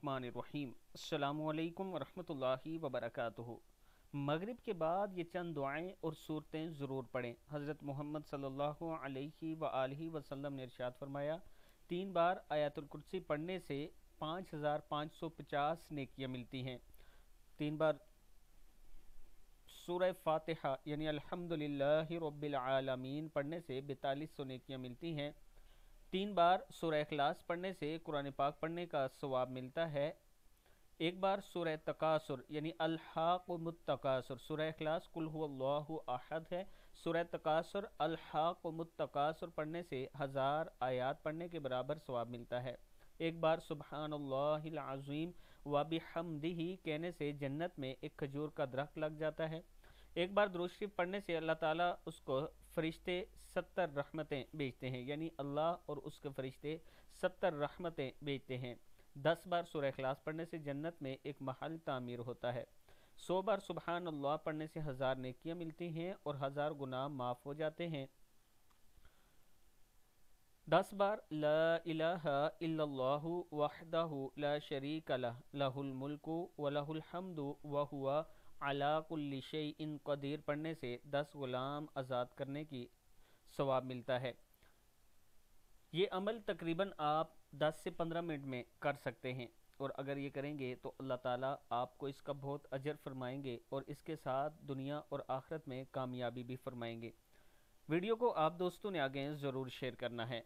बिस्मिल्लाहिर्रहमानिर्रहीम। अस्सलामु अलैकुम वरहमतुल्लाहि वबरकातुहू। मगरिब के बाद ये चंद दुआएं और सूरतें ज़रूर पढ़ें। हज़रत मोहम्मद सल्लल्लाहु अलैहि व आलिहि वसल्लम ने इरशाद फरमाया, 3 बार आयतुल कुर्सी पढ़ने से 5550 नेकियां मिलती हैं। 3 बार सूरह फातिहा यानी अल्हम्दुलिल्लाहि रब्बिल आलमीन पढ़ने से 4200 नेकियां मिलती हैं। 3 बार सूरह इखलास पढ़ने से कुरान पाक पढ़ने का सवाब मिलता है। 1 बार सूरह तकासुर यानी अल-हाक़ुमुत-तकासुर, सूरह इखलास कुल हुवल्लाहु अहद है, सूरह तकासुर अल-हाक़ुमुत-तकासुर पढ़ने से 1000 आयात पढ़ने के बराबर सवाब मिलता है। 1 बार सुब्हानल्लाहिल अज़ीम व बिहम्दिही कहने से जन्नत में एक खजूर का दरख्त लग जाता है। 1 बार दुरूद शरीफ पढ़ने से अल्लाह ताला उसको फरिश्ते 70 रहमतें भेजते हैं, यानी अल्लाह और उसके फरिश्ते 70 रहमतें भेजते हैं। 10 बार सूरह इखलास पढ़ने से जन्नत में एक महल तामीर होता है। 100 बार सुबहान अल्लाह पढ़ने से 1000 नेकियां मिलती हैं और 1000 गुनाह माफ़ हो जाते हैं। 10 बार ला इलाहा इल्लल्लाहु वहदहु ला शरीक लह लहुल मुल्कु व लहुल हम्दु व हुवा अला कुल्लि शैइन कदीर पढ़ने से 10 गुलाम आज़ाद करने की सवाब मिलता है। ये अमल तकरीबन आप 10 से 15 मिनट में कर सकते हैं, और अगर ये करेंगे तो अल्लाह ताला आपको इसका बहुत अजर फरमाएंगे और इसके साथ दुनिया और आखिरत में कामयाबी भी फरमाएंगे। वीडियो को आप दोस्तों ने आगे ज़रूर शेयर करना है।